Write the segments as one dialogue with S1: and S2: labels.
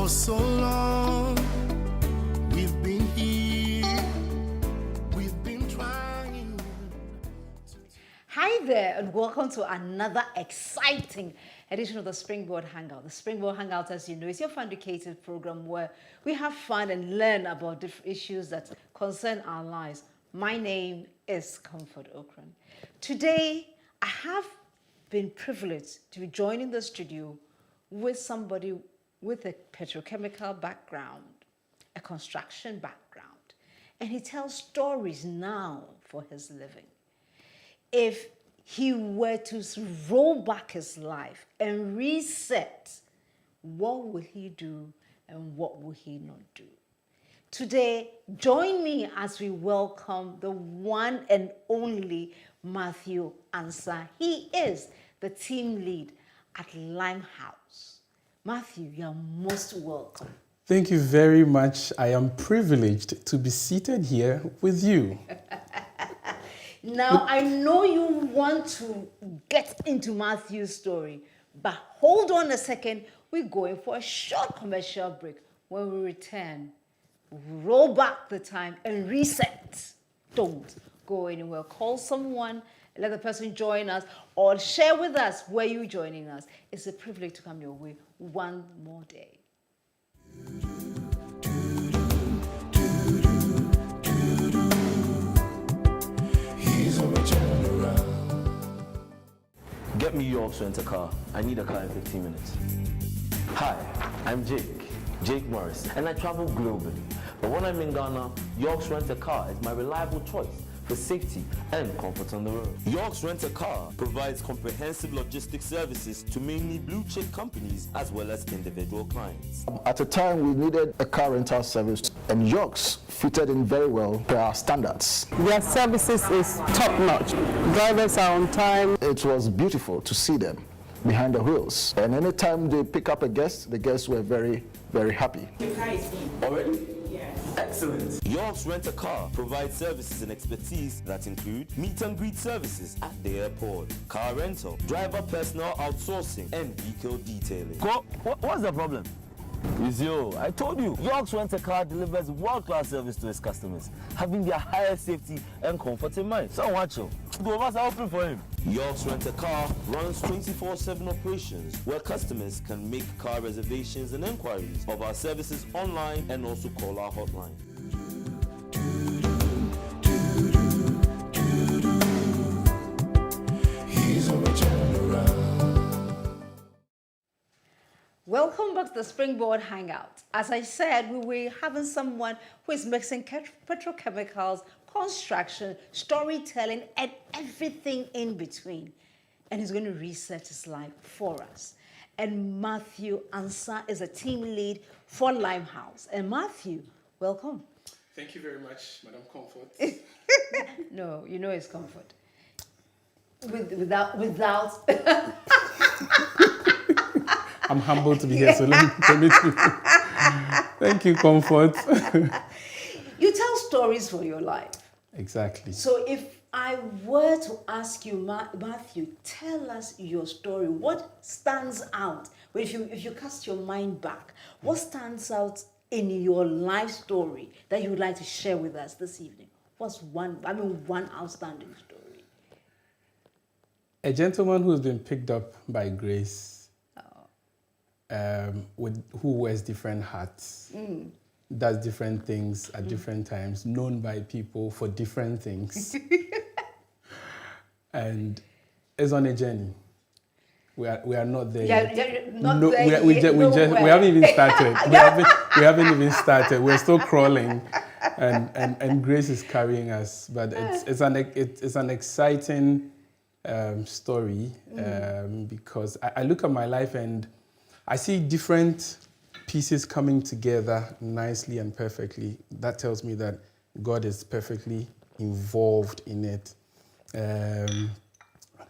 S1: For so long, we've been here, we've been trying.
S2: Hi there, and welcome to another exciting edition of the Springboard Hangout. The Springboard Hangout, as you know, is your fun-educated program where we have fun and learn about different issues that concern our lives. My name is Comfort Okran. Today, I have been privileged to be joining the studio with somebody with a petrochemical background, a construction background, and he tells stories now for his living. If he were to roll back his life and reset, what will he do and what will he not do? Today, join me as we welcome the one and only Matthew Ansah. He is the team lead at Lyme Haus. Matthew, you're most welcome.
S3: Thank you very much. I am privileged to be seated here with you.
S2: Now, I know you want to get into Matthew's story, but hold on a second. We're going for a short commercial break. When we return, roll back the time and reset. Don't go anywhere. Call someone, let the person join us, or share with us where you're joining us. It's a privilege to come your way one more day.
S4: Get me York's rent-a-car. I need a car in 15 minutes. Hi, I'm Jake Morris, and I travel globally. But when I'm in Ghana, York's Rent-a-Car is my reliable choice for safety and comfort on the road. York's Rent-a-Car provides comprehensive logistics services to mainly blue-chip companies as well as individual clients.
S5: At a time we needed a car rental service, and York's fitted in very well per our standards.
S6: Their services is top-notch. Drivers are on time.
S5: It was beautiful to see them behind the wheels. And anytime they pick up a guest, the guests were very, very happy.
S4: Already? Excellent. York's Rent-a-Car provides services and expertise that include meet and greet services at the airport, car rental, driver personal outsourcing, and vehicle detailing. What's the problem? Yo, I told you, York's Rent-a-Car delivers world-class service to its customers, having their highest safety and comfort in mind. So watch you. Go over open for him. York's Rent-a-Car runs 24/7 operations where customers can make car reservations and inquiries of our services online and also call our hotline.
S2: Welcome back to the Springboard Hangout. As I said, we were having someone who is mixing petrochemicals, construction, storytelling, and everything in between. And he's going to reset his life for us. And Matthew Ansah is a team lead for Lyme Haus. And Matthew, welcome.
S3: Thank you very much, Madam Comfort.
S2: No, you know it's comfort. Without.
S3: I'm humbled to be here, so let me permit me. Thank you, Comfort.
S2: You tell stories for your life.
S3: Exactly.
S2: So if I were to ask you, Matthew, tell us your story. What stands out? If you cast your mind back, what stands out in your life story that you would like to share with us this evening? What's one outstanding story?
S3: A gentleman who's been picked up by grace, who wears different hats, does different things at different times, known by people for different things, and is on a journey. We are not there yet. We haven't even started. we haven't even started. We're still crawling, and grace is carrying us. But it's an exciting story because I look at my life and I see different pieces coming together nicely and perfectly. That tells me that God is perfectly involved in it.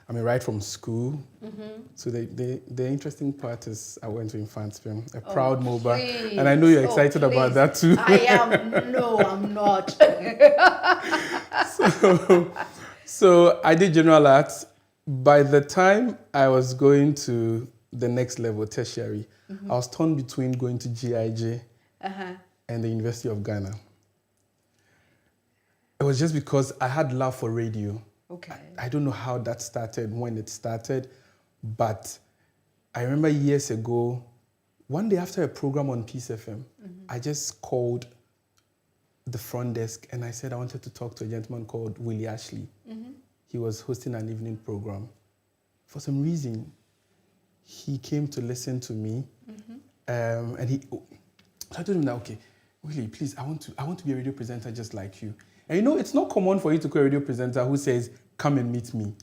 S3: Right from school. So the interesting part is I went to Infantsville, a proud MOBA.
S2: Please.
S3: And I know you're excited about that too.
S2: I am. No, I'm not.
S3: So I did general arts. By the time I was going to the next level, tertiary, I was torn between going to GIJ and the University of Ghana. It was just because I had love for radio.
S2: Okay.
S3: I don't know how that started, when it started, but I remember years ago, one day after a program on Peace FM, I just called the front desk and I said I wanted to talk to a gentleman called Willie Ashley. He was hosting an evening program. For some reason, he came to listen to me, and I told him that, okay, Willie, please, I want to be a radio presenter just like you. And you know, it's not common for you to call a radio presenter who says, come and meet me.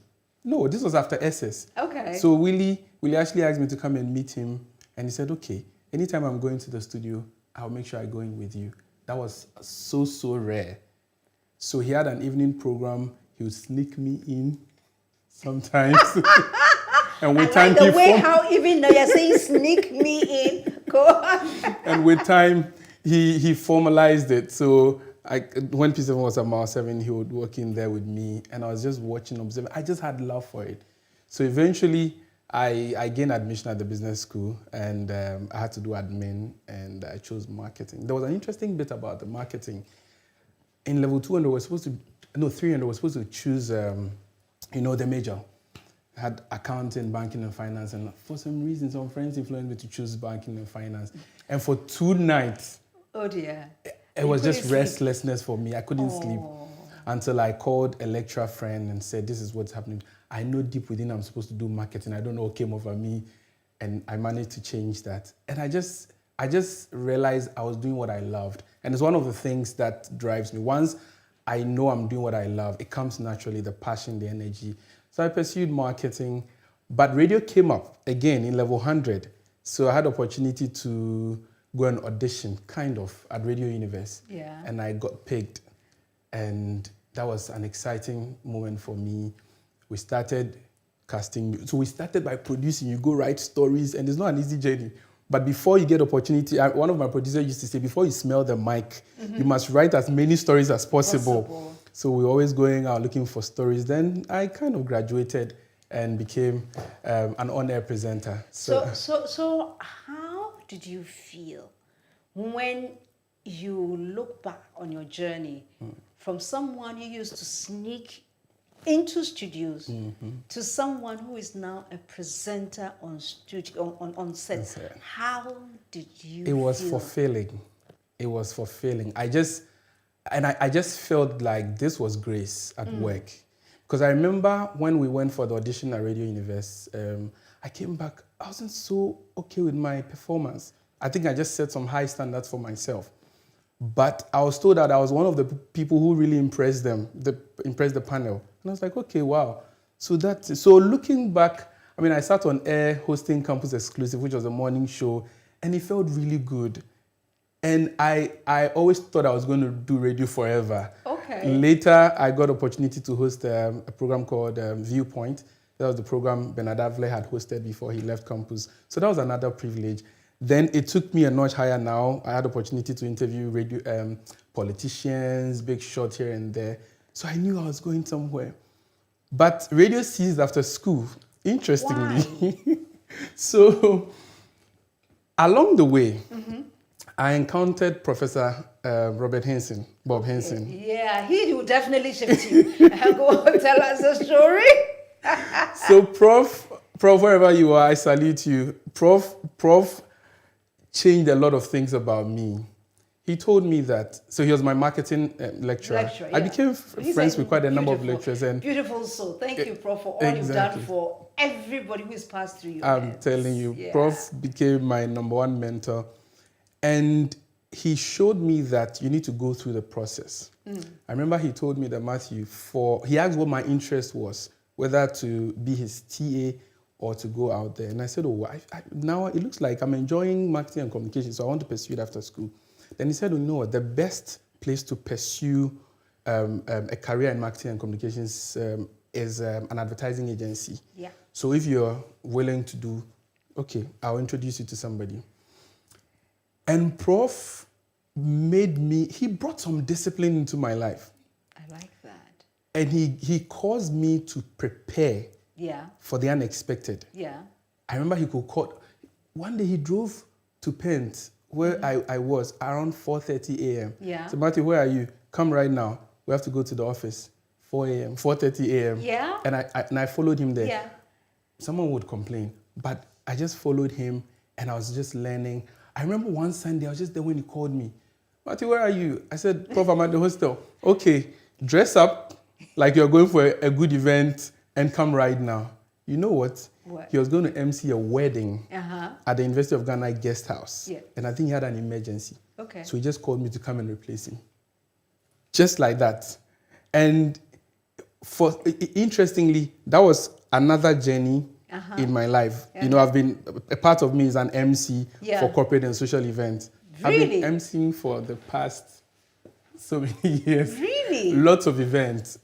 S3: No, this was after SS.
S2: Okay.
S3: So Willie actually asked me to come and meet him, and he said, okay, anytime I'm going to the studio, I'll make sure I go in with you. That was so rare. So he had an evening program. He would sneak me in sometimes. And with time,
S2: the way how even though you're saying sneak me in, go on.
S3: And with time, he formalized it. So when P7 was at Mile 7, he would work in there with me, and I was just watching, observing. I just had love for it. So eventually, I gained admission at the business school, and I had to do admin, and I chose marketing. There was an interesting bit about the marketing. In level 300, we're supposed to choose, the major. I had accounting, banking, and finance, and for some reason, some friends influenced me to choose banking and finance. And for 2 nights,
S2: oh dear,
S3: it was just restlessness for me. I couldn't sleep until I called a lecturer friend and said, this is what's happening. I know deep within I'm supposed to do marketing. I don't know what came over me, and I managed to change that. And I just realized I was doing what I loved. And it's one of the things that drives me. Once I know I'm doing what I love, it comes naturally, the passion, the energy. So I pursued marketing, but radio came up again in level 100. So I had opportunity to go and audition, kind of, at Radio Universe.
S2: Yeah.
S3: And I got picked. And that was an exciting moment for me. We started casting. So we started by producing. You go write stories, and it's not an easy journey. But before you get opportunity, one of my producers used to say, before you smell the mic, you must write as many stories as possible. So we were always going out looking for stories. Then I kind of graduated and became an on-air presenter.
S2: So how did you feel when you look back on your journey from someone who used to sneak into studios to someone who is now a presenter on set? How did you feel?
S3: It was fulfilling. It was fulfilling. I just felt like this was grace at work. Because I remember when we went for the audition at Radio Universe, I came back, I wasn't so okay with my performance. I think I just set some high standards for myself. But I was told that I was one of the people who really impressed the panel. And I was like, okay, wow. So looking back, I mean, I sat on air hosting Campus Exclusive, which was a morning show, and it felt really good. And I always thought I was going to do radio forever.
S2: Okay.
S3: Later, I got opportunity to host a program called Viewpoint. That was the program Bernard Avle had hosted before he left campus. So that was another privilege. Then it took me a notch higher now. I had opportunity to interview radio politicians, big shots here and there. So I knew I was going somewhere. But radio ceased after school, interestingly.
S2: Why?
S3: So along the way, I encountered Professor Bob Henson.
S2: Yeah, he will definitely shift you. Go tell us a story.
S3: So Prof, wherever you are, I salute you. Prof changed a lot of things about me. He told me that, so he was my marketing lecturer.
S2: Yeah.
S3: I became friends with quite a number of lecturers. And
S2: beautiful soul. Thank you, Prof, for all you've done for everybody who's passed through your hands.
S3: Telling you, yeah. Prof became my #1 mentor. And he showed me that you need to go through the process. I remember he told me that, Matthew, he asked what my interest was, whether to be his TA or to go out there. And I said, now it looks like I'm enjoying marketing and communication, so I want to pursue it after school. Then he said, no, the best place to pursue a career in marketing and communications is an advertising agency.
S2: Yeah.
S3: So if you're willing to do, okay, I'll introduce you to somebody. And Prof he brought some discipline into my life.
S2: I like that.
S3: And he caused me to prepare
S2: Yeah.
S3: for the unexpected.
S2: Yeah.
S3: I remember he could call. One day he drove to Pent, where I was, around 4:30 a.m.
S2: Yeah.
S3: So, Matthew, where are you? Come right now. We have to go to the office. 4 a.m., 4:30 a.m.
S2: Yeah.
S3: And I followed him there.
S2: Yeah.
S3: Someone would complain, but I just followed him and I was just learning. I remember one Sunday, I was just there when he called me. Matthew, where are you? I said, Prof, I'm at the hostel. Okay, dress up like you're going for a good event and come right now. You know what?
S2: What?
S3: He was going to MC a wedding
S2: Uh-huh.
S3: at the University of Ghana guest house.
S2: Yeah.
S3: And I think he had an emergency.
S2: Okay.
S3: So he just called me to come and replace him. Just like that. And interestingly, that was another journey in my life. You know, a part of me is an MC for corporate and social events.
S2: Really?
S3: I've been MCing for the past so many years.
S2: Really?
S3: Lots of events,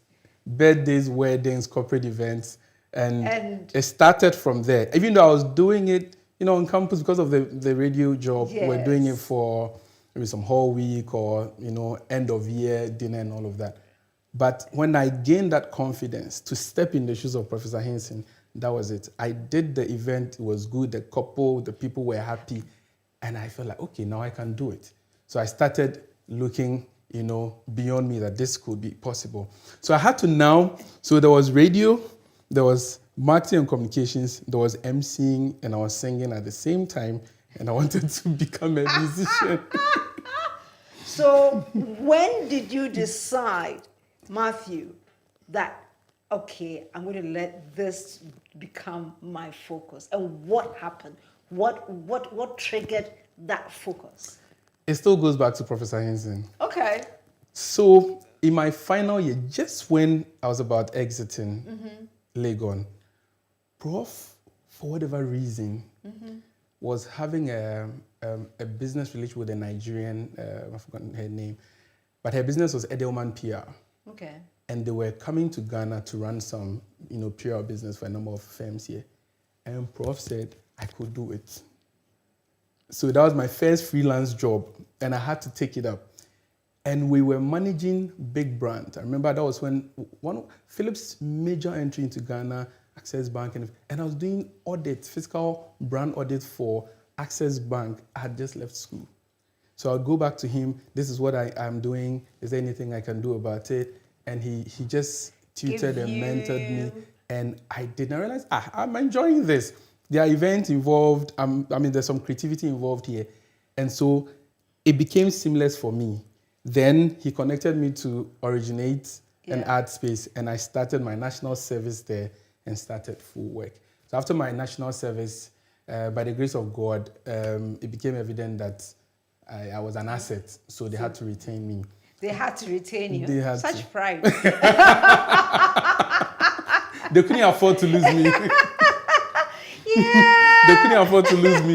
S3: birthdays, weddings, corporate events. And it started from there. Even though I was doing it, you know, on campus because of the radio job, we're doing it for maybe some whole week or, you know, end of year dinner and all of that. But when I gained that confidence to step in the shoes of Professor Henson, that was it. I did the event, it was good, the couple, the people were happy, and I felt like, okay, now I can do it. So I started looking, you know, beyond me that this could be possible. So I had to now, so there was radio, there was marketing and communications, there was MCing, and I was singing at the same time, and I wanted to become a musician.
S2: So when did you decide, Matthew, that, okay, I'm going to let this become my focus? And what happened? What triggered that focus?
S3: It still goes back to Professor Henson.
S2: Okay.
S3: So in my final year, just when I was about exiting Legon, Prof, for whatever reason, was having a business relationship with a Nigerian, I've forgotten her name, but her business was Edelman PR.
S2: Okay.
S3: And they were coming to Ghana to run some, you know, PR business for a number of firms here. And Prof said I could do it. So that was my first freelance job, and I had to take it up. And we were managing big brands. I remember that was when one of Philip's major entry into Ghana, Access Bank, and I was doing audit, fiscal brand audit for Access Bank. I had just left school. So I'd go back to him, this is what I'm doing, is there anything I can do about it? And he just tutored and mentored me. And I didn't realize, I'm enjoying this. There are events involved, I mean, there's some creativity involved here. And so it became seamless for me. Then he connected me to Originate and Art Space, and I started my national service there and started full work. So after my national service, by the grace of God, it became evident that I was an asset, so they had to retain me.
S2: They had to retain you.
S3: They had
S2: Such
S3: to.
S2: pride.
S3: They couldn't afford to lose me.
S2: Yeah.
S3: They couldn't afford to lose me.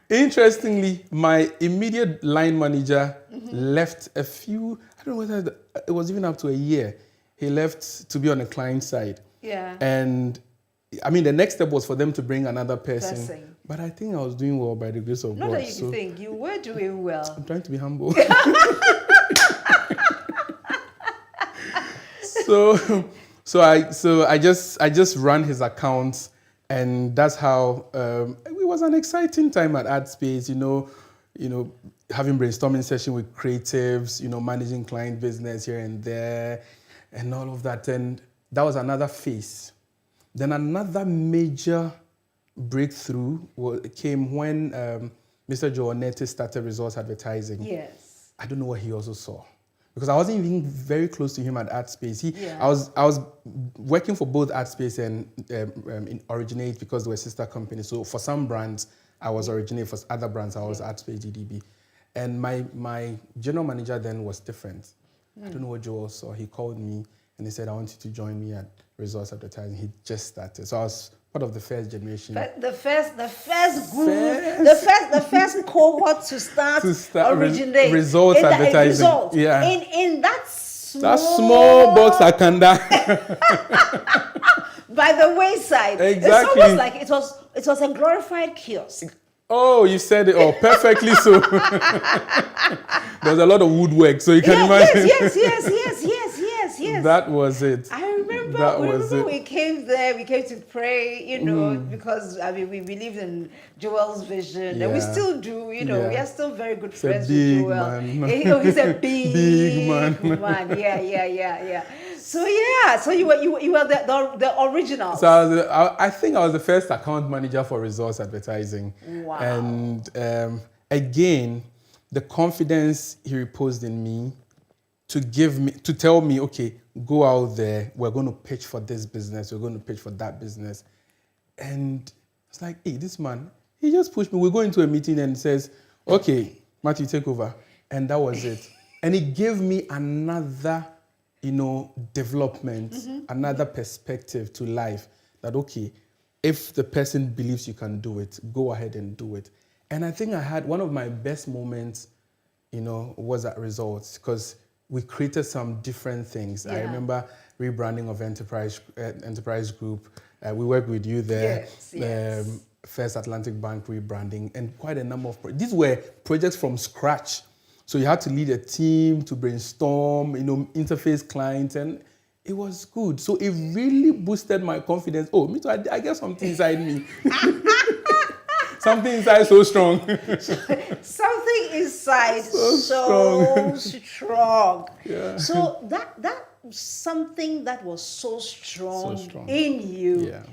S3: Interestingly, my immediate line manager left I don't know whether it was even up to a year. He left to be on the client side.
S2: Yeah.
S3: And I mean, the next step was for them to bring another person. But I think I was doing well by the grace of God.
S2: Not that you think, you were doing well.
S3: I'm trying to be humble. So I just ran his accounts, and that's how it was an exciting time at ArtSpace. You know, having brainstorming session with creatives, you know, managing client business here and there, and all of that. And that was another phase. Then another major breakthrough came when Mr. Joanette started Results Advertising.
S2: Yes.
S3: I don't know what he also saw, because I wasn't even very close to him at ArtSpace.
S2: Yeah.
S3: I was working for both ArtSpace and Originate because they were sister companies. So for some brands, I was Originate. For other brands, I was ArtSpace GDB. And my general manager then was different. I don't know what Joel saw. He called me and he said, I want you to join me at Results Advertising. He just started. So I was part of the first generation.
S2: The first group, the first cohort to start Originate.
S3: Results Advertising.
S2: In that
S3: small box Akanda.
S2: By the wayside.
S3: Exactly.
S2: It's almost like it was a glorified kiosk.
S3: Oh, you said it all perfectly. So there was a lot of woodwork, so you can imagine.
S2: Yes.
S3: That was it.
S2: I remember remember we came there, we came to pray, you know, because I mean we believed in Joel's vision, and we still do, you know, we are still very good friends with Joel. Man. He's a big man. Yeah. So you were the original.
S3: So I think I was the first account manager for Resource Advertising.
S2: Wow.
S3: And again, the confidence he reposed in me to tell me, okay, go out there, we're going to pitch for this business, we're going to pitch for that business. And it's like, hey, this man, he just pushed me. We go into a meeting and says, okay, Matthew, take over. And that was it. And it gave me another, development, another perspective to life that, okay, if the person believes you can do it, go ahead and do it. And I think I had one of my best moments, was at Results, because we created some different things. Yeah. I remember rebranding of Enterprise Group. We worked with you there. Yes. First Atlantic Bank rebranding, and quite a number of projects. These were projects from scratch. So you had to lead a team to brainstorm, interface clients, and it was good. So it really boosted my confidence. Oh, me too, I get something inside me. Something inside so strong.
S2: Something inside so strong.
S3: Yeah.
S2: So that something that was so strong in you.
S3: Yeah.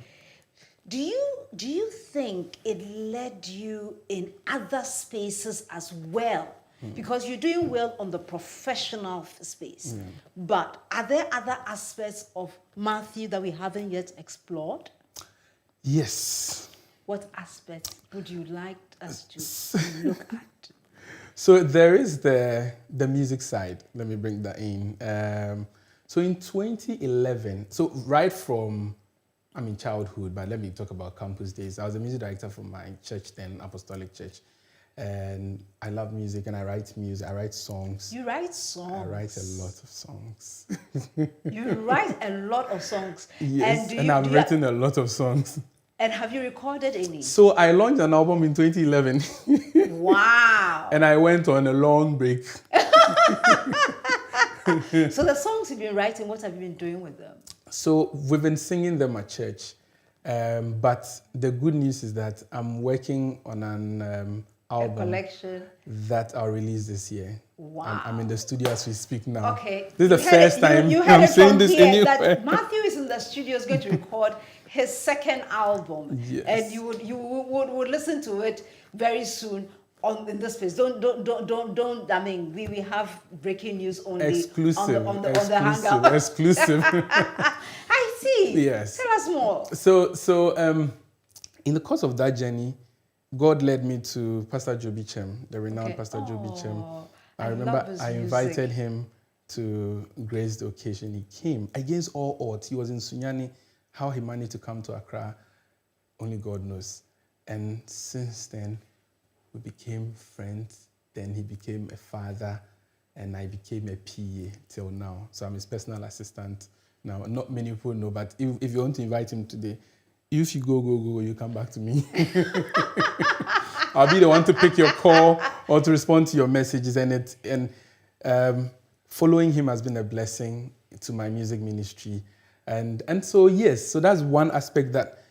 S2: Do you think it led you in other spaces as well? Because you're doing well on the professional space. But are there other aspects of Matthew that we haven't yet explored?
S3: Yes.
S2: What aspects would you like us to look at?
S3: So there is the music side. Let me bring that in. So in 2011, so right from, childhood, but let me talk about campus days. I was a music director for my church then, Apostolic Church. And I love music and I write music. I write songs.
S2: You write songs?
S3: I write a lot of songs.
S2: You write a lot of songs?
S3: Yes, and I've written a lot of songs.
S2: And have you recorded any?
S3: So I launched an album in 2011.
S2: Wow.
S3: And I went on a long break.
S2: So the songs you've been writing, what have you been doing with them?
S3: So we've been singing them at church. But the good news is that I'm working on an album.
S2: A collection.
S3: That I'll release this year.
S2: Wow.
S3: I'm in the studio as we speak now.
S2: Okay.
S3: This is the first time I'm saying this anywhere.
S2: That Matthew is in the studio, is going to record his second album.
S3: Yes.
S2: And you would listen to it very soon in this space. Don't. I mean, we have breaking news only.
S3: Exclusive.
S2: On the Hangout.
S3: Exclusive.
S2: I see.
S3: Yes.
S2: Tell us more.
S3: So in the course of that journey, God led me to Pastor Joe Beecham, the renowned Pastor Joe Beecham. I remember I invited him to grace the occasion. He came against all odds. He was in Sunyani. How he managed to come to Accra, only God knows. And since then, we became friends. Then he became a father, and I became a PA till now. So I'm his personal assistant now. Not many people know, but if you want to invite him today, if you go, you come back to me. I'll be the one to pick your call or to respond to your messages. And following him has been a blessing to my music ministry. And so, yes, so that's one aspect that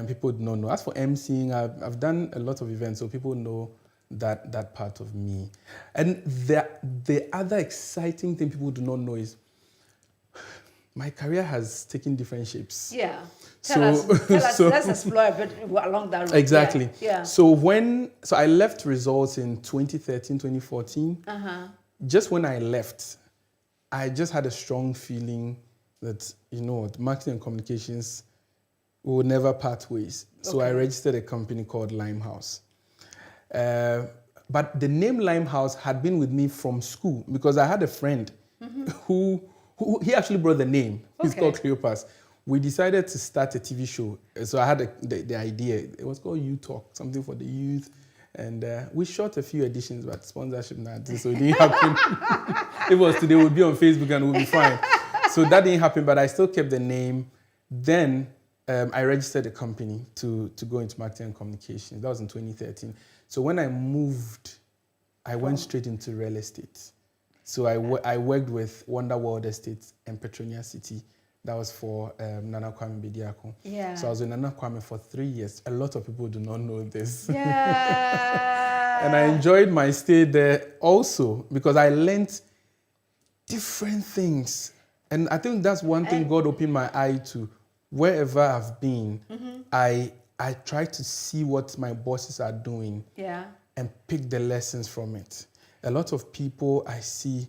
S3: people don't know. As for emceeing, I've done a lot of events, so people know that part of me. And the other exciting thing people do not know is my career has taken different shapes.
S2: Yeah. Tell us, let's explore a bit along that road.
S3: Exactly.
S2: Yeah.
S3: So I left Results in 2013, 2014. Just when I left, I just had a strong feeling that, marketing and communications will never part ways. So I registered a company called Lyme Haus. But the name Lyme Haus had been with me from school because I had a friend who he actually brought the name. He's called Cleopas. We decided to start a TV show. So I had the idea. It was called You Talk, something for the youth. And we shot a few editions, but sponsorship so it didn't happen. If it was today, we'd be on Facebook and we'll be fine. So that didn't happen, but I still kept the name. Then I registered a company to go into marketing and communications. That was in 2013. So when I moved, I went straight into real estate. So I worked with Wonder World Estates and Petronia City That was for Nana Kwame Bediako.
S2: Yeah.
S3: So I was with Nana Kwame for 3 years. A lot of people do not know this.
S2: Yeah.
S3: And I enjoyed my stay there also because I learned different things. And I think that's one thing God opened my eye to. Wherever I've been, I try to see what my bosses are doing and pick the lessons from it. A lot of people I see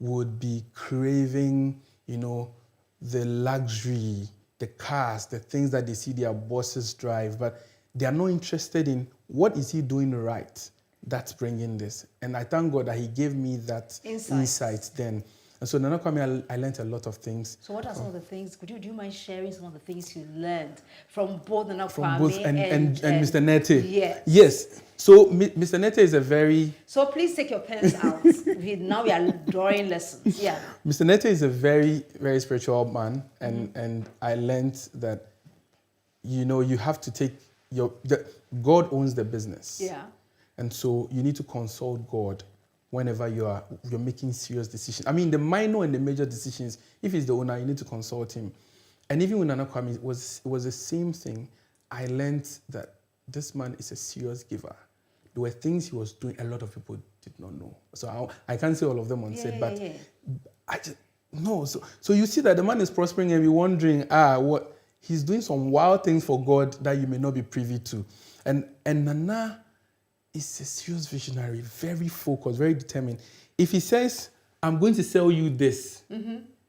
S3: would be craving, the luxury, the cars, the things that they see their bosses drive, but they are not interested in what is he doing right that's bringing this. And I thank God that he gave me that insight then. And so Nana Kwame, I learned a lot of things.
S2: So what are some of the things, do you mind sharing some of the things you learned from both Nana Kwame
S3: from both and Mr. Nete?
S2: Yes.
S3: Yes. So Mr. Nete is a very...
S2: So please take your pens out. Now we are drawing lessons. Yeah.
S3: Mr. Nete is a very, very spiritual man. And I learned that, you have to take God owns the business.
S2: Yeah.
S3: And so you need to consult God whenever you're making serious decisions. I mean, the minor and the major decisions, if he's the owner, you need to consult him. And even with Nana Kwame, it was the same thing. I learned that this man is a serious giver. There were things he was doing a lot of people did not know. So I can't say all of them on set, but I just, no. So you see that the man is prospering and you're wondering, what he's doing some wild things for God that you may not be privy to. And Nana is a serious visionary, very focused, very determined. If he says, I'm going to sell you this,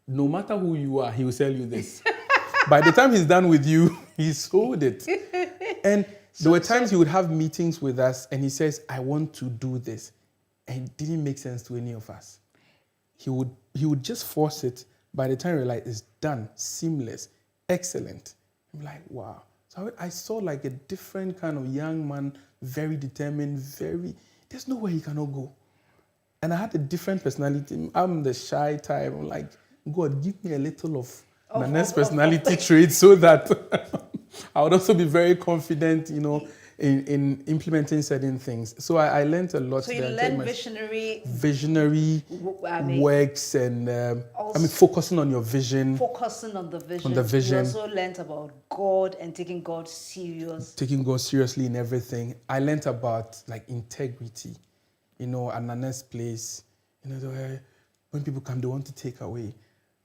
S3: no matter who you are, he will sell you this. By the time he's done with you, he sold it. And there were times he would have meetings with us and he says, I want to do this. And it didn't make sense to any of us. He would just force it. By the time we realized it's done, seamless, excellent. I'm like, wow. So I saw like a different kind of young man, very determined, there's nowhere he cannot go. And I had a different personality. I'm the shy type. I'm like, God, give me a little of Nana's personality trait so that I would also be very confident, in implementing certain things. So I learned a lot.
S2: So you learned
S3: visionary works and focusing on your vision.
S2: Focusing on the vision. You also learned about God and taking God serious.
S3: Taking God seriously in everything. I learned about integrity, at Nana's place. When people come, they want to take away.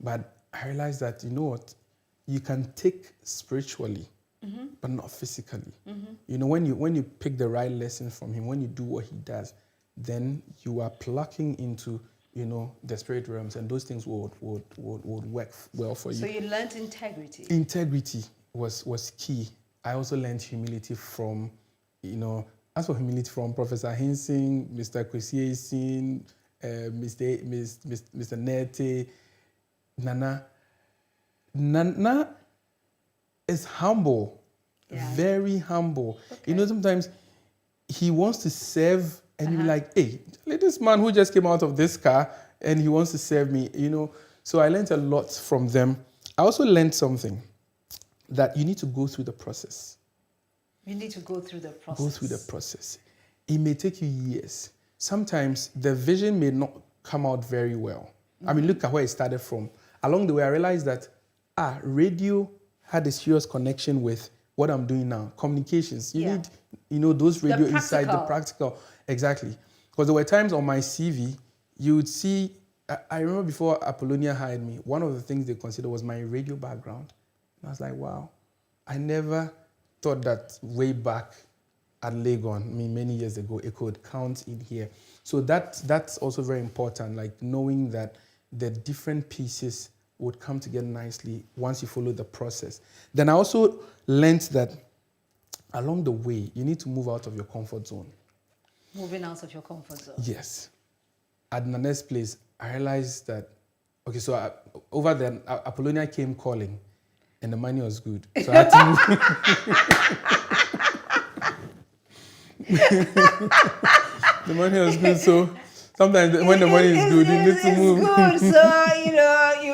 S3: But I realized that, you can take spiritually, but not physically. When you pick the right lessons from him, when you do what he does, then you are plucking into, the spirit realms, and those things would work well for you.
S2: So you learned integrity.
S3: Integrity was key. I also learned humility from, as for humility from Professor Hinsing, Mr. Kwesi Esin, Mr. Nete, Nana. Nana is humble, very humble. Okay. Sometimes he wants to serve and you're like, hey, this man who just came out of this car and he wants to serve me, So I learned a lot from them. I also learned something, that you need to go through the process.
S2: You need to go through the process.
S3: Go through the process. It may take you years. Sometimes the vision may not come out very well. I mean, look at where it started from. Along the way, I realized that radio had a serious connection with what I'm doing now. Communications. You need, those radio inside the practical. Exactly. Because there were times on my CV, you would see, I remember before Apollonia hired me, one of the things they considered was my radio background. And I was like, wow, I never thought that way back at Legon, many years ago, it could count in here. So that's also very important, like knowing that the different pieces would come together nicely once you follow the process. Then I also learned that along the way, you need to move out of your comfort zone.
S2: Moving out of your comfort zone.
S3: Yes. At Nana's place, I realized that, so over there, Apollonia came calling, and the money was good. So I had to move. The money was good, so sometimes when the money is good, you need to move.
S2: It's good, so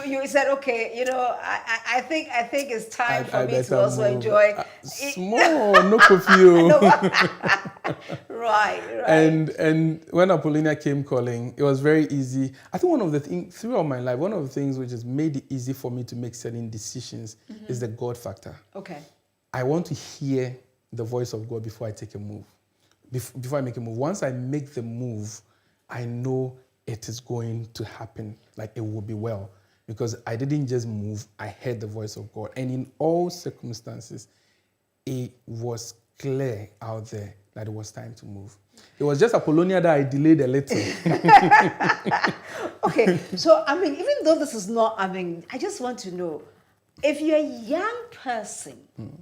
S2: you said, okay, I think it's time for me to also move. Enjoy.
S3: Small, no coffee.
S2: Right.
S3: And when Apollonia came calling, it was very easy. I think one of the things throughout my life, one of the things which has made it easy for me to make certain decisions is the God factor.
S2: Okay.
S3: I want to hear the voice of God before I take a move. Before I make a move. Once I make the move, I know it is going to happen. Like it will be well. Because I didn't just move, I heard the voice of God. And in all circumstances, it was clear out there that it was time to move. It was just Apollonia that I delayed a little.
S2: Okay, so even though this is not, I just want to know, if you're a young person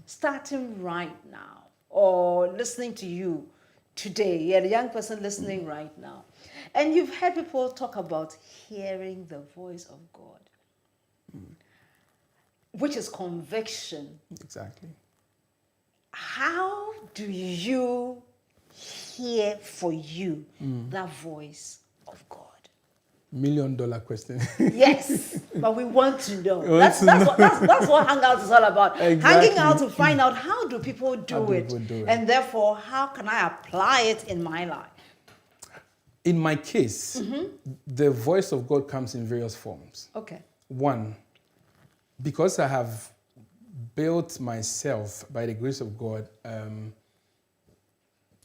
S2: starting right now or listening to you today, you're a young person listening right now, and you've heard people talk about hearing the voice of God, which is conviction.
S3: Exactly.
S2: How do you hear for you that voice of God?
S3: $1 million question.
S2: Yes, but we want to know. That's what Hangout is all about.
S3: Exactly.
S2: Hanging out to find out how do people do it, and therefore how can I apply it in my life?
S3: In my case, the voice of God comes in various forms.
S2: Okay.
S3: One, because I have built myself by the grace of God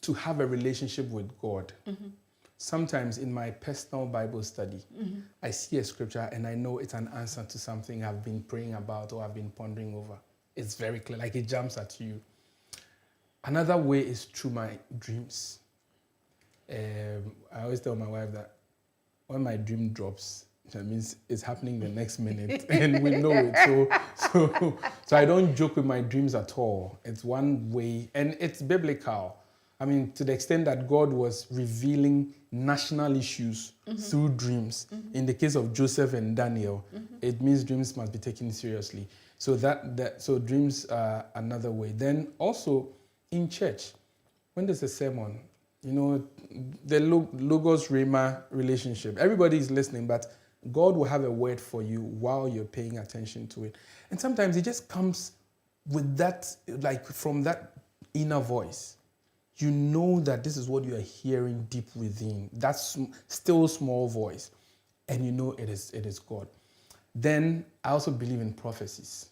S3: to have a relationship with God. Sometimes in my personal Bible study, I see a scripture and I know it's an answer to something I've been praying about or I've been pondering over. It's very clear, like it jumps at you. Another way is through my dreams. I always tell my wife that when my dream drops, that means it's happening the next minute, and we know it. So I don't joke with my dreams at all. It's one way, and it's biblical. To the extent that God was revealing national issues through dreams. In the case of Joseph and Daniel, it means dreams must be taken seriously. So so dreams are another way. Then also in church, when there's a sermon, the Logos Rhema relationship. Everybody is listening, but God will have a word for you while you're paying attention to it. And sometimes it just comes with that, like from that inner voice. You know that this is what you are hearing deep within. That's still small voice. And you know it is God. Then I also believe in prophecies.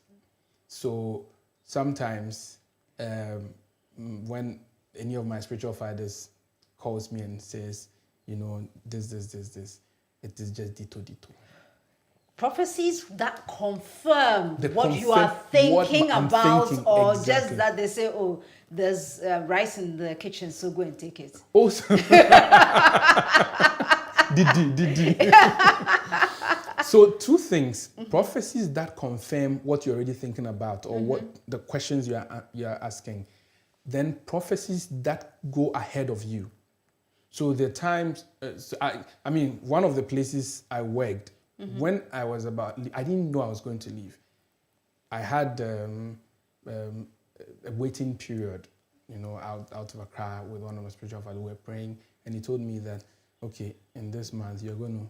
S3: So sometimes when any of my spiritual fathers calls me and says, this, it is just dito.
S2: Prophecies that confirm what you are thinking about, or exactly. Just that they say, oh, there's rice in the kitchen, so go and take it.
S3: Oh, did. So two things: prophecies that confirm what you're already thinking about, or what the questions you are asking. Then prophecies that go ahead of you. So the times, one of the places I worked, when I was I didn't know I was going to leave. I had a waiting period, out of Accra with one of my spiritual fathers. We were praying, and he told me that, okay, in this month, you're going to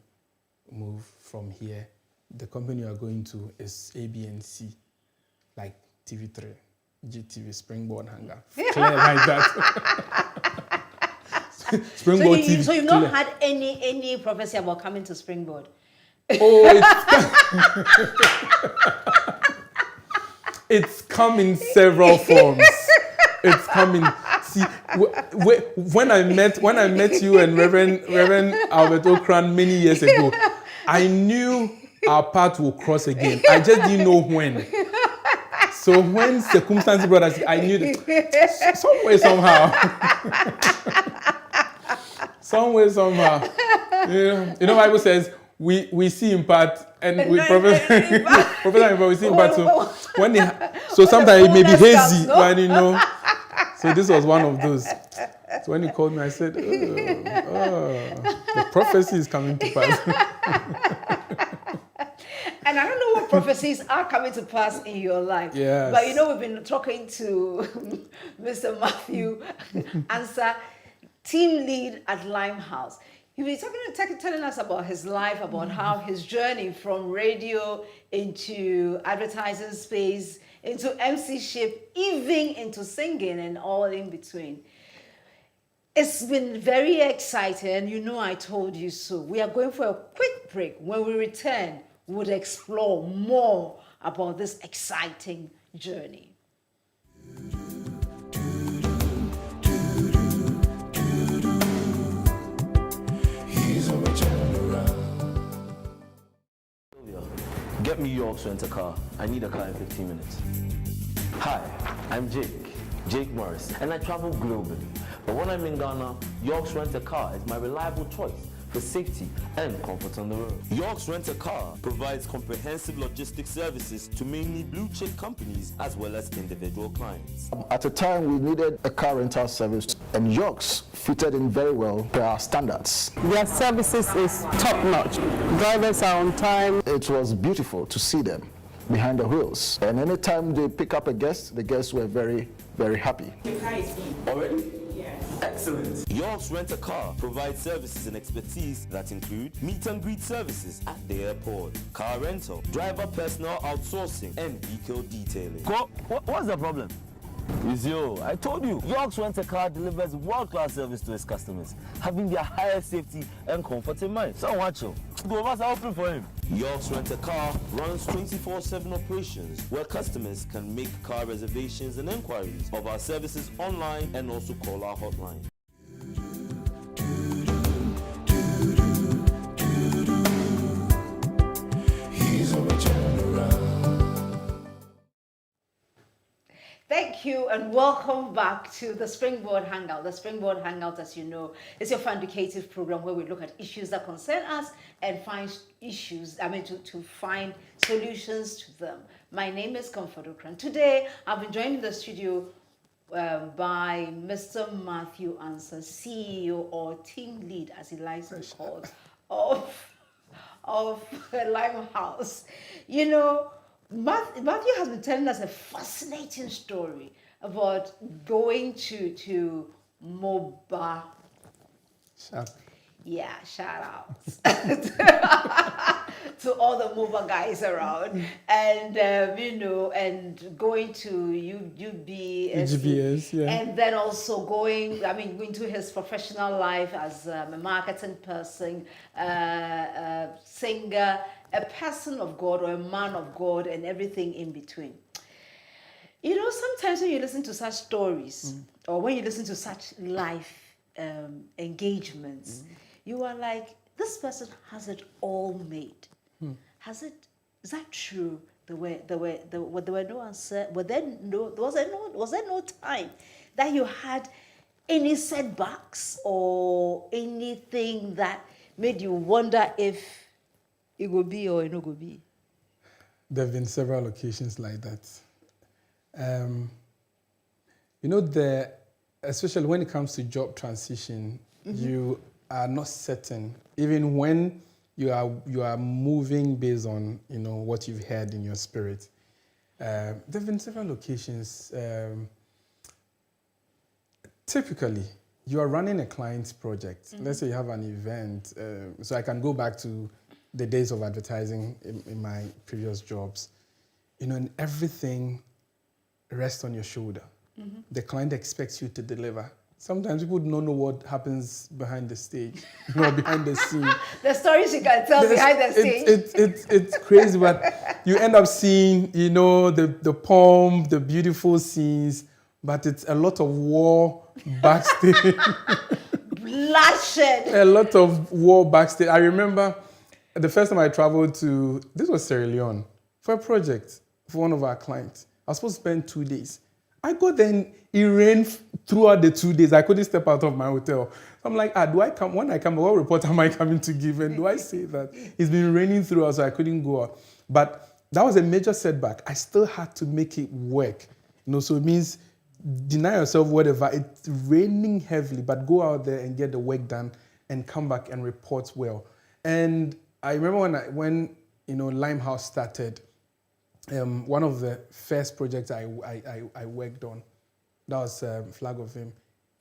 S3: move from here. The company you are going to is A, B, and C, like TV3, GTV, Springboard, Hangout. Clear like that. Springboard TV.
S2: So you've not had any prophecy about coming to Springboard?
S3: Oh, it's come in several forms. It's coming. See, when I met you and Reverend Albert Okran many years ago, I knew our path will cross again. I just didn't know when. So when circumstances brought us, I knew that some way, somehow. The Bible says we see in part, and we professor we see in part. So sometimes it may be hazy, but So this was one of those. So when he called me, I said, the prophecy is coming to pass.
S2: And I don't know what prophecies are coming to pass in your life.
S3: Yes.
S2: But we've been talking to Mr. Matthew Ansah, team lead at Lyme Haus. He was telling us about his life, about how his journey from radio into advertising space, into MC-ship, even into singing and all in between. It's been very exciting. You know I told you so. We are going for a quick break. When we return, we'll explore more about this exciting journey.
S4: Get me York's rent-a-car. I need a car in 15 minutes. Hi, I'm Jake Morris, and I travel globally. But when I'm in Ghana, York's Rent-A-Car is my reliable choice for safety and comfort on the road. York's Rent-A-Car provides comprehensive logistics services to mainly blue-chip companies as well as individual clients.
S5: At a time, we needed a car rental service, and York's fitted in very well per our standards.
S6: Their services is top-notch. Drivers are on time.
S5: It was beautiful to see them behind the wheels. And anytime they pick up a guest, the guests were very, very happy.
S4: Already? Excellent. York's Rent-A-Car provides services and expertise that include meet and greet services at the airport, car rental, driver personal outsourcing, and vehicle detailing. What's the problem? It's you. I told you. York's Rent-A-Car delivers world-class service to its customers, having their highest safety and comfort in mind. So watch you. Two of us are open for him. York's Rent-A-Car runs 24/7 operations where customers can make car reservations and inquiries of our services online and also call our hotline.
S2: Thank you and welcome back to the Springboard Hangout. The Springboard Hangout, as you know, is your fun-educative program where we look at issues that concern us and find to find solutions to them. My name is Comfort Okran. Today, I've been joined in the studio by Mr. Matthew Ansah, CEO or team lead, as he likes to be called, of Lyme Haus. You know, Matthew has been telling us a fascinating story about going to MOBA. Yeah, shout out to all the MOBA guys around, and and going to UBS, yeah, and then also going into his professional life as a marketing person, singer, a person of God or a man of God, and everything in between. You know, sometimes when you listen to such stories or when you listen to such life engagements, you are like, this person has it all made. Has it? Is that true? Was there no time that you had any setbacks or anything that made you wonder if it will be or it not will be?
S3: There have been several occasions like that. Especially when it comes to job transition, you are not certain, even when you are moving based on what you've heard in your spirit. There have been several occasions. Typically, you are running a client's project. Let's say you have an event. So I can go back to the days of advertising in my previous jobs. And everything rests on your shoulder. The client expects you to deliver. Sometimes people don't know what happens behind the stage, behind the scene.
S2: The stories you can tell behind the stage.
S3: It's crazy, but you end up seeing, the pomp, the beautiful scenes, but it's a lot of war backstage.
S2: Bloodshed.
S3: A lot of war backstage. I remember the first time I traveled this was Sierra Leone, for a project for one of our clients. I was supposed to spend 2 days. I got there and it rained throughout the 2 days. I couldn't step out of my hotel. I'm like, do I come? When I come, what report am I coming to give? And do I say that? It's been raining throughout, so I couldn't go out. But that was a major setback. I still had to make it work. So it means deny yourself whatever. It's raining heavily, but go out there and get the work done and come back and report well. And I remember when Lyme Haus started, one of the first projects I worked on, that was Flag of Fame.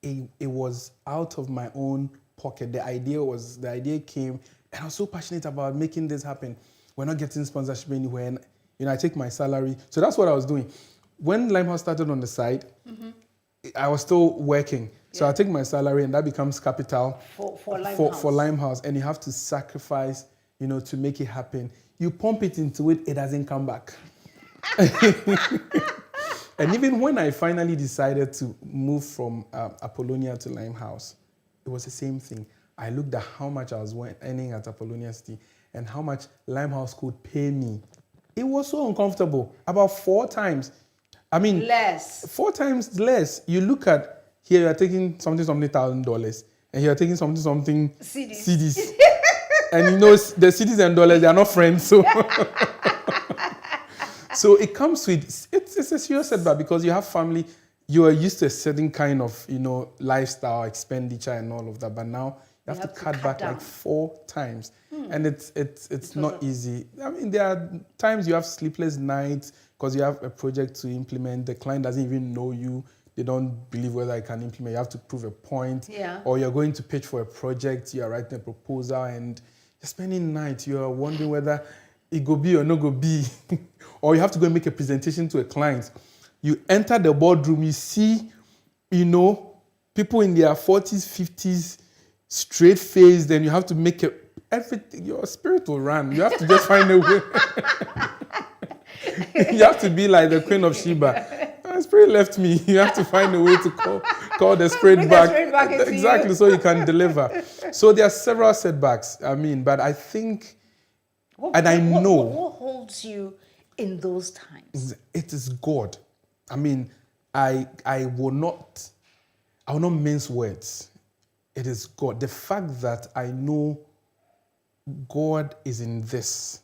S3: It was out of my own pocket. The idea came, and I was so passionate about making this happen. We're not getting sponsorship anywhere, and I take my salary. So that's what I was doing. When Lyme Haus started on the side, I was still working, So I take my salary and that becomes capital
S2: for Lyme Haus.
S3: For Lyme Haus, and you have to sacrifice, to make it happen. You pump it into it, it doesn't come back. And even when I finally decided to move from Apollonia to Lyme Haus, it was the same thing. I looked at how much I was earning at Apollonia City and how much Lyme Haus could pay me. It was so uncomfortable. About 4 times.
S2: Less.
S3: 4 times less. You look at, here you are taking something $1,000, and you are taking something CDs. And the CDs and dollars, they are not friends, so... So it comes with, it's a serious setback because you have family, you are used to a certain kind of, lifestyle, expenditure and all of that, but now you have to cut back down. Like 4 times. And it's not easy. There are times you have sleepless nights because you have a project to implement, the client doesn't even know you, they don't believe whether I can implement, you have to prove a point.
S2: Yeah.
S3: Or you're going to pitch for a project, you are writing a proposal and you're spending nights, you are wondering whether it go be or no go be. Or you have to go and make a presentation to a client. You enter the boardroom, you see, people in their 40s, 50s, straight faced, then you have to make everything, your spirit will run. You have to just find a way. You have to be like the Queen of Sheba. My spirit left me. You have to find a way to call the spirit back. Exactly, so you can deliver. So there are several setbacks, but I think,
S2: What holds you in those times?
S3: It is God. I will not mince words. It is God. The fact that I know God is in this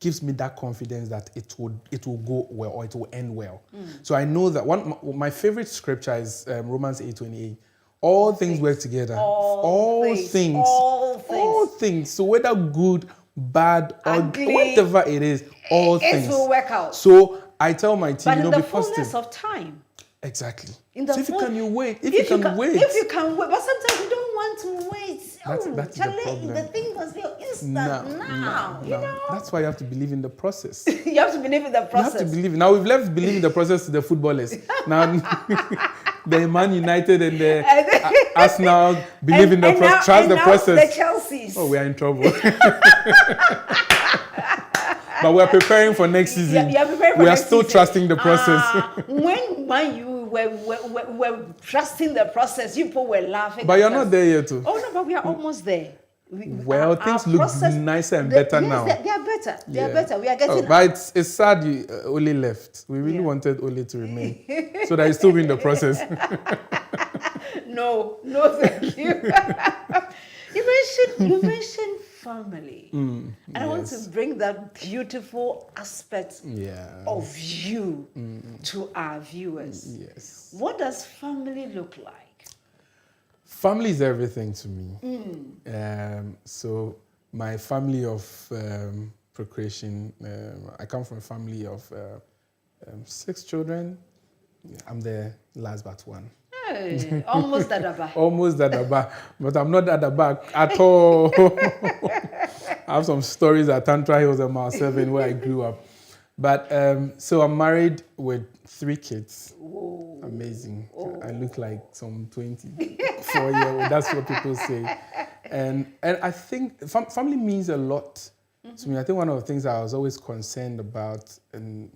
S3: gives me that confidence that it will go well or it will end well. So I know that my favorite scripture is Romans 8:28. All things work together. All things. So whether good, bad, or whatever it is, all things.
S2: It will work out.
S3: So I tell my team,
S2: but in the
S3: be positive.
S2: fullness of time.
S3: Exactly.
S2: So
S3: if you can wait,
S2: If you can wait, but sometimes you don't want to wait.
S3: That's the problem.
S2: The thing must be instant now.
S3: That's why you have to believe in the process.
S2: You have to believe in the process.
S3: You have to believe. Now we've left believing in the process to the footballers. Now the Man United and the Arsenal believe in the process. Trust the process.
S2: The Chelseas.
S3: Oh, we are in trouble. But we're preparing for next season. We are still trusting the process.
S2: When you were trusting the process, people were laughing.
S3: But you're not there yet, too.
S2: Oh no, but we are almost there.
S3: Things look nicer and better now.
S2: They are better. They are better. We are getting.
S3: But it's sad Ole left. We really wanted Ole to remain, so that he still win the process.
S2: No, thank you. You mentioned family, and I want to bring that beautiful aspect of you to our viewers.
S3: Yes.
S2: What does family look like?
S3: Family is everything to me. So my family of procreation, I come from a family of 6 children. I'm the last but one.
S2: Hey, almost Dadaba.
S3: Almost Dadaba, but I'm not Dadaba at all. I have some stories at Tantra Hills and Mount 7 where I grew up. But so I'm married with 3 kids. Whoa. Amazing. Whoa. I look like some 24-year-old. That's what people say. And I think family means a lot to me. I think one of the things I was always concerned about and,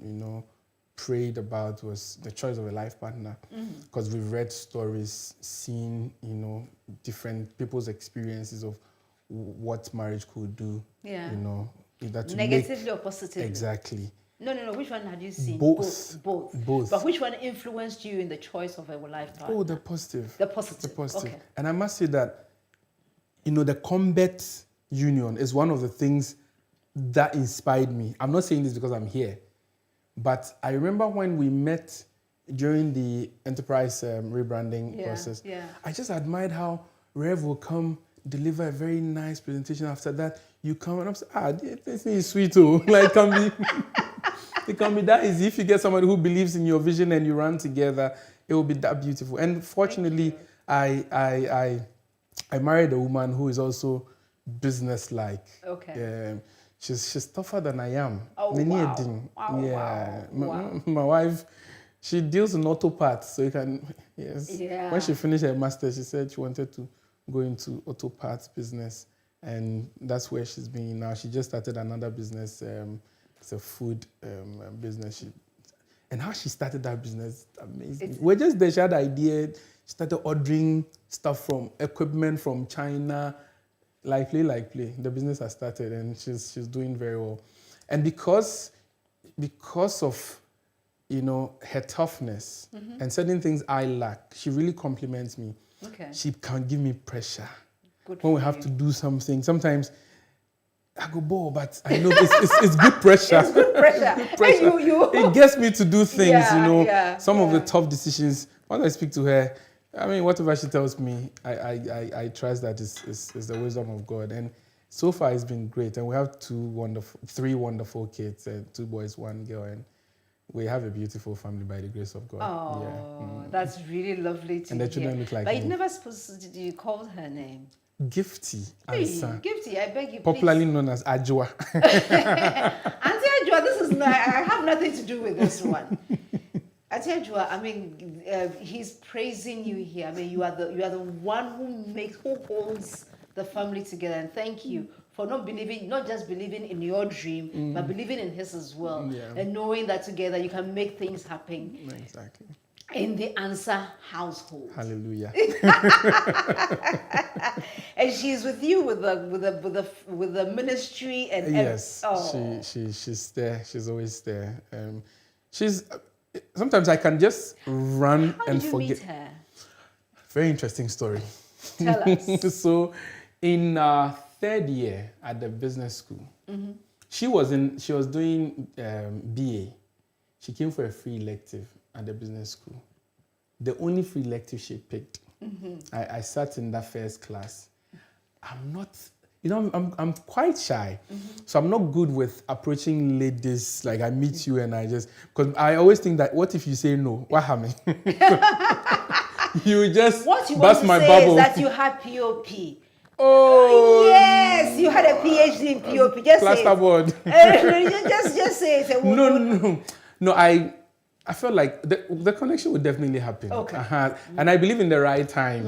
S3: prayed about was the choice of a life partner. Because we've read stories, seen, different people's experiences of what marriage could do. Yeah. Either to
S2: negatively or positively.
S3: Exactly.
S2: No. Which one had you seen?
S3: Both.
S2: But which one influenced you in the choice of a life partner?
S3: Oh, the positive.
S2: The positive. Okay.
S3: And I must say that, the combat union is one of the things that inspired me. I'm not saying this because I'm here, but I remember when we met during the enterprise rebranding process. Yeah. I just admired how Rev will come, deliver a very nice presentation. After that, you come and I'm saying, this is sweet too. Like, it can be that easy. If you get somebody who believes in your vision and you run together, it will be that beautiful. And fortunately, I married a woman who is also business-like. Okay. She's tougher than I am.
S2: Oh, wow.
S3: My wife, She deals in auto parts, so you can, yes.
S2: Yeah.
S3: When she finished her master's, she said she wanted to go into auto parts business, and that's where she's been now. She just started another business. It's a food business. And how she started that business, amazing. We're just there, she had an idea, she started ordering stuff from, equipment from China, like play. The business has started, and she's doing very well. And because of, her toughness and certain things I lack, she really compliments me.
S2: Okay.
S3: She can give me pressure.
S2: Good
S3: when we have to do something. Sometimes I go, but I know it's good pressure.
S2: It's good pressure.
S3: Good pressure. It gets me to do things, Some of the tough decisions. When I speak to her, whatever she tells me, I trust that is the wisdom of God. And so far it's been great. And we have three wonderful kids, 2 boys, 1 girl, and we have a beautiful family by the grace of God.
S2: Oh, that's really lovely to hear.
S3: And the children look like me.
S2: But you never supposed you called her name.
S3: Gifty Ansah.
S2: Gifty, I beg you,
S3: popularly known as Ajwa.
S2: Auntie Ajwa, this is I have nothing to do with this one. Auntie Ajwa, he's praising you here. You are the one who holds the family together, and thank you for not just believing in your dream, but believing in his as well, and knowing that together you can make things happen.
S3: Exactly.
S2: In the Ansah household.
S3: Hallelujah.
S2: And she's with you with the ministry and
S3: yes. She's there. She's always there. Sometimes I can just run
S2: How
S3: and
S2: did you
S3: forget.
S2: Meet her?
S3: Very interesting story.
S2: Tell us.
S3: So, in 3rd year at the business school, she was doing BA. She came for a free elective at the business school. The only free elective she picked. I sat in that first class. I'm not, I'm quite shy. So I'm not good with approaching ladies. Like I meet you and because I always think that, what if you say no? What happened? You just
S2: what you
S3: bust
S2: want to
S3: my
S2: say
S3: bubble.
S2: is that you had POP.
S3: Oh
S2: yes, you had a PhD in POP. Just
S3: plasterboard.
S2: just say it.
S3: No. I felt like the connection would definitely happen.
S2: Okay.
S3: And I believe in the right time,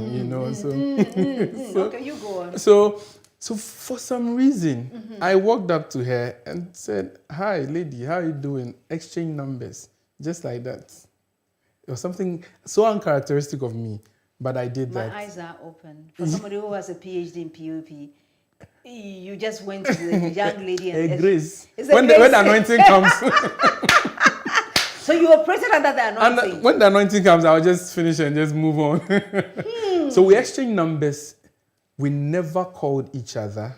S3: So,
S2: okay, you go on.
S3: So for some reason, I walked up to her and said, "Hi, lady, how are you doing?" Exchange numbers, just like that. It was something so uncharacteristic of me, but I did that.
S2: My eyes are open. For somebody who has a PhD in POP, you just went to the young lady and...
S3: Grace.
S2: When
S3: the anointing comes...
S2: So you operated under the anointing?
S3: And when the anointing comes, I'll just finish and just move on. So we exchanged numbers. We never called each other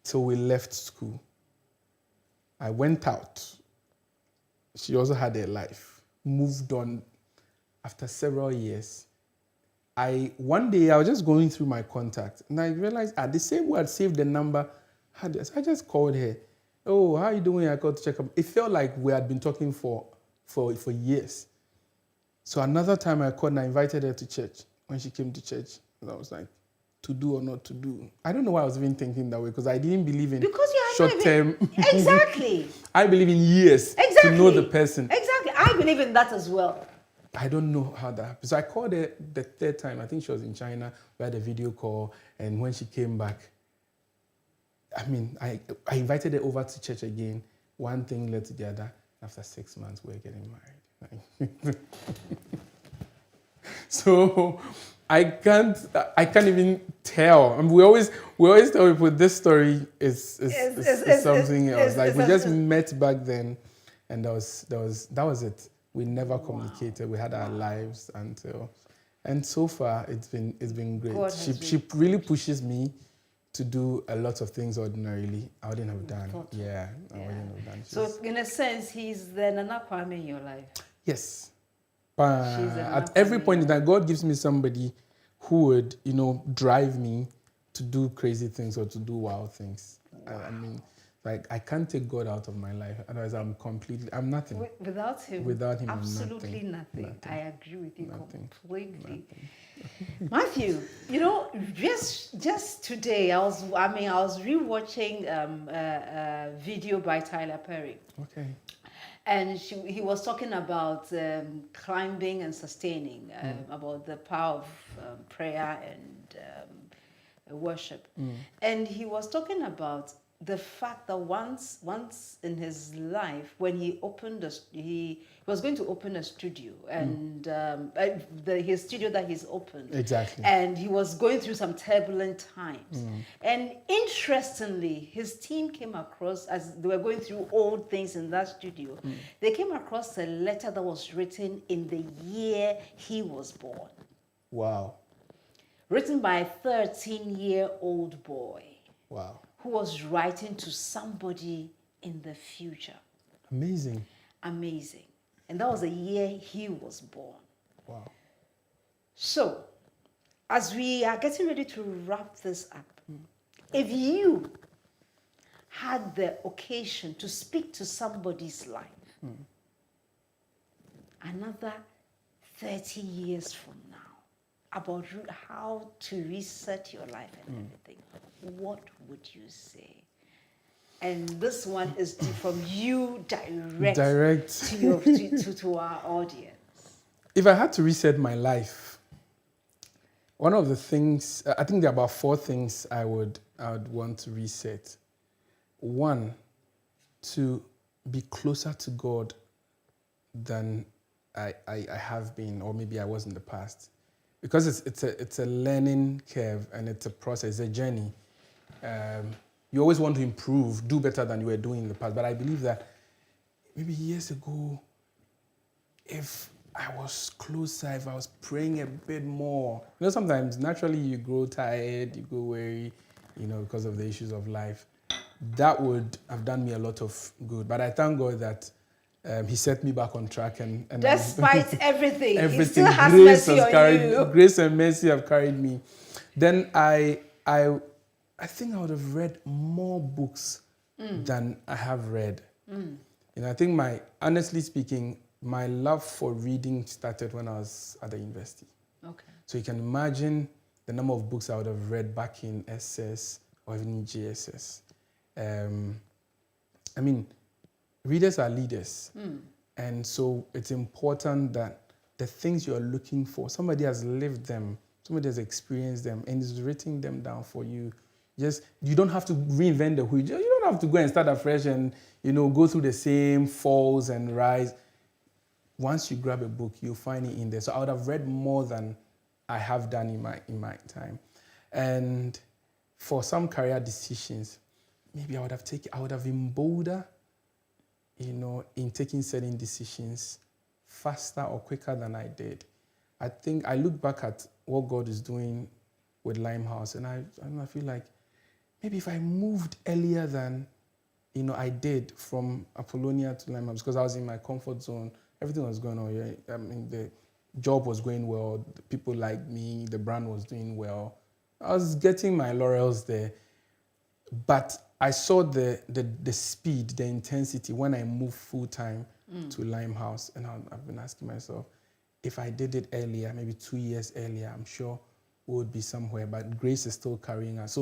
S3: till we left school. I went out. She also had a life. Moved on after several years. One day I was just going through my contacts and I realized the same way I'd saved the number. I just called her. "Oh, how are you doing?" I called to check up. It felt like we had been talking for years. So another time I called and I invited her to church. When she came to church, I was like, to do or not to do. I don't know why I was even thinking that way, because I didn't believe in short term.
S2: Exactly.
S3: I believe in years to know the person.
S2: Exactly. I believe in that as well.
S3: I don't know how that happened. So I called her the 3rd time. I think she was in China. We had a video call. And when she came back, I invited her over to church again. One thing led to the other. After 6 months, we're getting married. So I can't even tell. We always tell people this story is something else. Like we just met back then, and that was it. We never communicated. We had our lives and so far it's been great. She really pushes me to do a lot of things ordinarily I wouldn't have done. I wouldn't have done.
S2: So in a sense, he's the Nana Kwame in your life.
S3: Yes. At every point in time, God gives me somebody who would, drive me to do crazy things or to do wild things. Wow. I can't take God out of my life. Otherwise, I'm nothing.
S2: Without him, absolutely nothing. I agree with you completely. Matthew, just today, I was rewatching a video by Tyler Perry.
S3: Okay.
S2: And he was talking about climbing and sustaining, about the power of prayer and worship. And he was talking about the fact that once in his life, when he opened he was going to open a studio, and his studio that he's opened.
S3: Exactly.
S2: And he was going through some turbulent times. And interestingly, his team came across, as they were going through old things in that studio, they came across a letter that was written in the year he was born.
S3: Wow.
S2: Written by a 13-year-old boy.
S3: Wow.
S2: Who was writing to somebody in the future.
S3: Amazing.
S2: Amazing. And that was the year he was born.
S3: Wow.
S2: So, as we are getting ready to wrap this up, if you had the occasion to speak to somebody's life, another 30 years from now, about how to reset your life and everything, what would you say? And this one is from you direct to our audience.
S3: If I had to reset my life, one of the things, I think there are about 4 things I would want to reset. 1, to be closer to God than I have been, or maybe I was in the past. Because it's a learning curve, and it's a process, a journey. You always want to improve, do better than you were doing in the past. But I believe that maybe years ago, if I was closer, if I was praying a bit more, sometimes naturally you grow tired, you go weary, because of the issues of life. That would have done me a lot of good. But I thank God that he set me back on track, and
S2: despite everything, he
S3: everything,
S2: still has mercy on you.
S3: Grace and mercy have carried me. Then I think I would have read more books than I have read. I think honestly speaking, my love for reading started when I was at the university.
S2: Okay.
S3: So you can imagine the number of books I would have read back in SS or even in JSS. Readers are leaders. And so it's important that the things you're looking for, somebody has lived them, somebody has experienced them, and is written them down for you. You don't have to reinvent the wheel. You don't have to go and start afresh and, go through the same falls and rise. Once you grab a book, you'll find it in there. So I would have read more than I have done in my time. And for some career decisions, maybe I would have been bolder, in taking certain decisions faster or quicker than I did. I think I look back at what God is doing with Lyme Haus, and I feel like maybe if I moved earlier than, I did from Apollonia to Lyme Haus, because I was in my comfort zone, everything was going on. The job was going well, the people liked me, the brand was doing well. I was getting my laurels there, but I saw the speed, the intensity when I moved full-time to Lyme Haus, and I've been asking myself, if I did it earlier, maybe 2 years earlier, I'm sure we would be somewhere, but grace is still carrying us.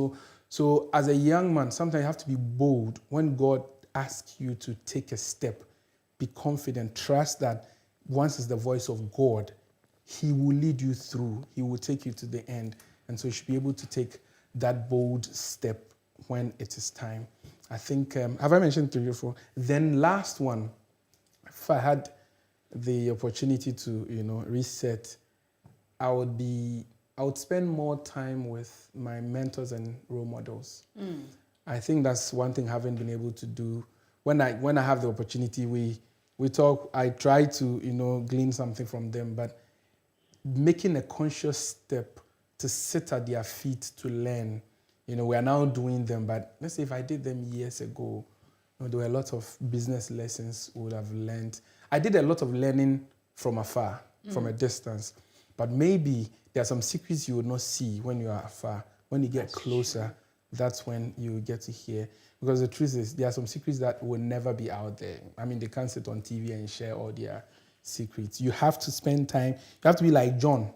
S3: So as a young man, sometimes you have to be bold. When God asks you to take a step, be confident, trust that once it's the voice of God, He will lead you through, He will take you to the end. And so you should be able to take that bold step when it is time. I think, have I mentioned 3 or 4? Then last one, if I had the opportunity to, reset, I would spend more time with my mentors and role models. I think that's one thing I haven't been able to do. When I have the opportunity, we talk, I try to, glean something from them, but making a conscious step to sit at their feet to learn. We are now doing them, but let's say if I did them years ago, there were a lot of business lessons we would have learned. I did a lot of learning from afar, from a distance, but maybe there are some secrets you would not see when you are afar. When you get closer, that's when you get to hear. Because the truth is, there are some secrets that will never be out there. They can't sit on TV and share all their secrets. You have to spend time. You have to be like John.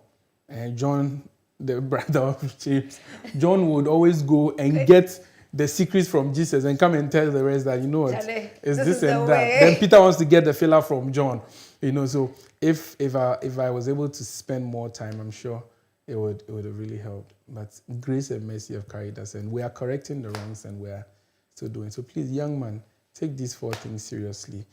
S3: John, the brother of James. John would always go and get the secrets from Jesus and come and tell the rest that, you know what,
S2: Charlie,
S3: it's
S2: this
S3: this
S2: is the
S3: and that.
S2: way.
S3: Then Peter wants to get the filler from John. You know, so if I was able to spend more time, I'm sure it would have really helped. But grace and mercy have carried us, and we are correcting the wrongs, and we are still doing. So please, young man, take these 4 things seriously.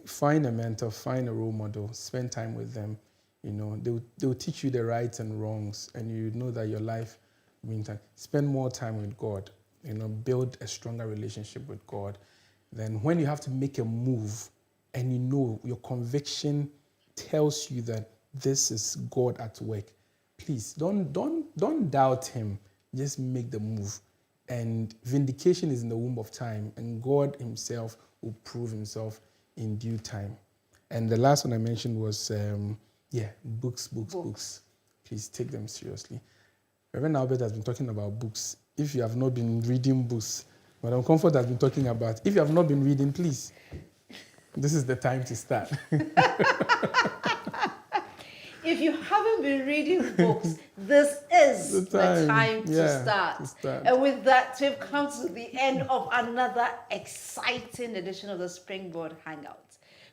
S3: Find a mentor, find a role model, spend time with them. You know, they'll teach you the rights and wrongs, and you know that your life, meantime, spend more time with God. You know, build a stronger relationship with God. Then when you have to make a move, and you know your conviction tells you that this is God at work, please don't doubt Him. Just make the move. And vindication is in the womb of time, and God Himself will prove Himself in due time. And the last one I mentioned was, books. Please take them seriously. Reverend Albert has been talking about books. If you have not been reading books, Madam Comfort has been talking about, if you have not been reading, please, this is the time to start.
S2: If you haven't been reading books, this is the time to start. And with that, we've come to the end of another exciting edition of the Springboard Hangout.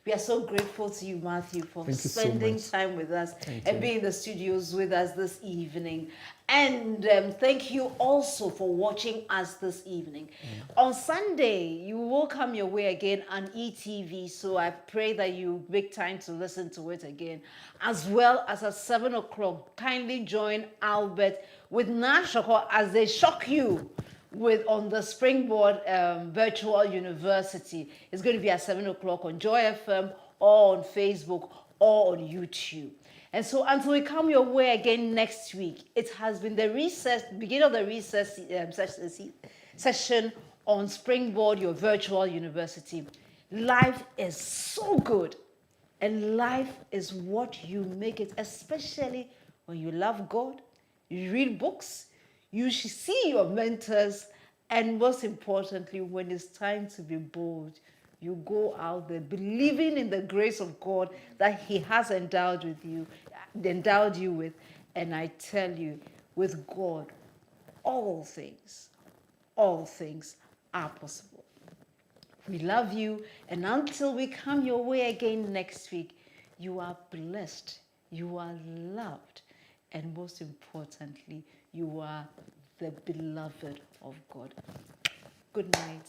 S2: We are so grateful to you, Matthew, for spending time with us and being in the studios with us this evening. And thank you also for watching us this evening. On Sunday, you will come your way again on ETV, so I pray that you make time to listen to it again. As well as at 7 o'clock, kindly join Albert with Nashoko as they shock you on the Springboard Virtual University. It's going to be at 7 o'clock on Joy FM or on Facebook or on YouTube. And so until we come your way again next week, it has been the beginning of the recess session on Springboard, your virtual university. Life is so good, and life is what you make it, especially when you love God, you read books, you should see your mentors, and most importantly, when it's time to be bold, you go out there believing in the grace of God that He has endowed you with. And I tell you, with God, all things are possible. We love you, and until we come your way again next week, you are blessed, you are loved, and most importantly, you are the beloved of God. Good night.